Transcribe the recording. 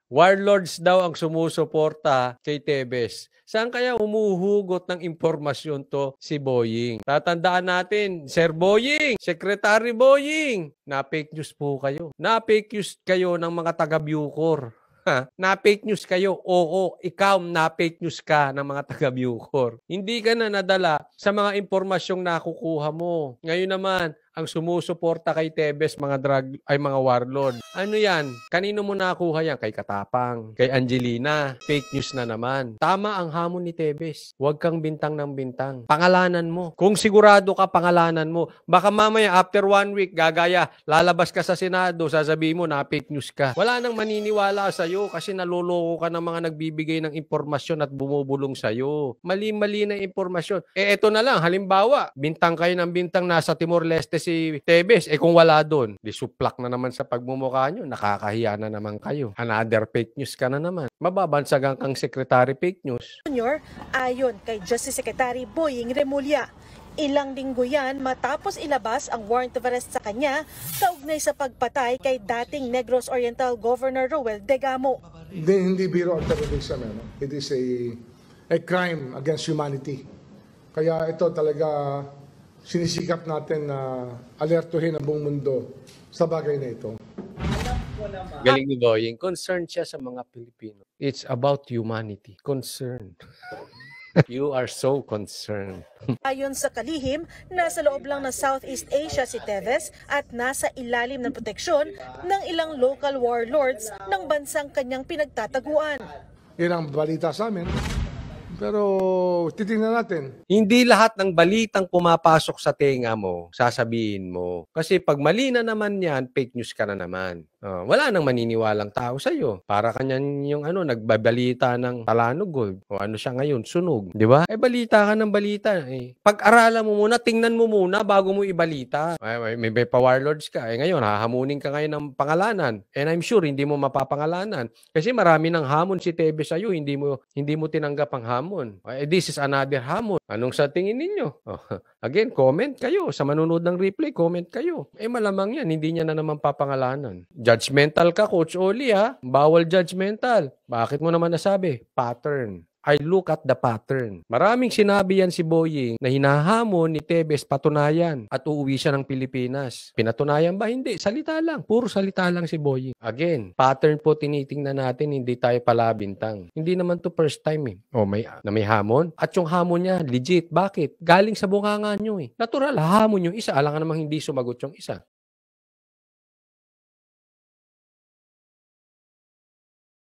Warlords daw ang sumusuporta kay Tebes. Saan kaya humuhugot ng impormasyon to si Boying? Tatandaan natin, Sir Boying, Secretary Boying, na-fake news po kayo. Na-fake news kayo ng mga taga-Bucor. Na-fake news kayo. Oo, ikaw na-fake news ka ng mga taga-Bucor. Hindi ka na nadala sa mga impormasyong nakukuha mo. Ngayon naman, ang sumusuporta kay Tebes, mga warlord. Ano yan? Kanino mo nakuha yan? Kay Katapang, kay Angelina. Fake news na naman. Tama ang hamon ni Tebes. Huwag kang bintang ng bintang. Pangalanan mo. Kung sigurado ka, pangalanan mo. Baka mamaya, after 1 week, gagaya, lalabas ka sa Senado, sasabihin mo na fake news ka. Wala nang maniniwala sa'yo kasi naloloko ka ng mga nagbibigay ng impormasyon at bumubulong sa'yo. Mali-mali na impormasyon. Eto na lang, halimbawa, bintang kayo ng bintang nasa Timor-Leste si Tebes, kung wala doon, di suplak na naman sa pagmumukha nyo, nakakahiya na naman kayo. Another fake news ka na naman. Mababansagan kang Secretary fake news. Ayon kay Justice Secretary Boying Remulla, ilang linggo yan matapos ilabas ang warrant of arrest sa kanya kaugnay sa pagpatay kay dating Negros Oriental Governor Roel Degamo. Hindi biro ang terrorism. It is a crime against humanity. Kaya ito talaga sinisikap natin na alertuhin ang buong mundo sa bagay na ito. Galing ni Boying. Concerned siya sa mga Pilipino. It's about humanity. Concerned. You are so concerned. Ayon sa kalihim, nasa loob lang ng Southeast Asia si Tebes at nasa ilalim ng proteksyon ng ilang local warlords ng bansang kanyang pinagtataguan. Yan ang balita sa amin. Pero titingnan natin. Hindi lahat ng balitang pumapasok sa tenga mo, sasabihin mo. Kasi pag mali na naman yan, fake news ka na naman. Wala nang maniniwalang tao sa'yo. Para kanyan yung nagbabalita ng Talanog Gold. O ano siya ngayon, sunog. Di ba? Balita ka ng balita. Pag-aralan mo muna, tingnan mo muna bago mo ibalita. May pa-warlords ka. Ngayon, hahamunin ka ngayon ng pangalanan. And I'm sure, hindi mo mapapangalanan. Kasi marami ng hamon si Tebes sa'yo, hindi mo tinanggap ang hamon. This is another hamon. Anong sa tingin ninyo? Again, comment kayo. Sa manonood ng replay, comment kayo. Malamang yan, hindi niya na naman papangalanan. Judgmental ka, Coach Oli, ha? Bawal judgmental. Bakit mo naman nasabi? Pattern. I look at the pattern. Maraming sinabi yan si Boying na hinahamon ni Tebes patunayan at uuwi siya ng Pilipinas. Pinatunayan ba? Hindi. Salita lang. Puro salita lang si Boying. Again, pattern po tinitingnan natin, hindi tayo palabintang. Hindi naman to first time may hamon. At yung hamon niya, legit. Bakit? Galing sa bunganga nyo Natural, hamon yung isa. Alam ka namang hindi sumagot yung isa.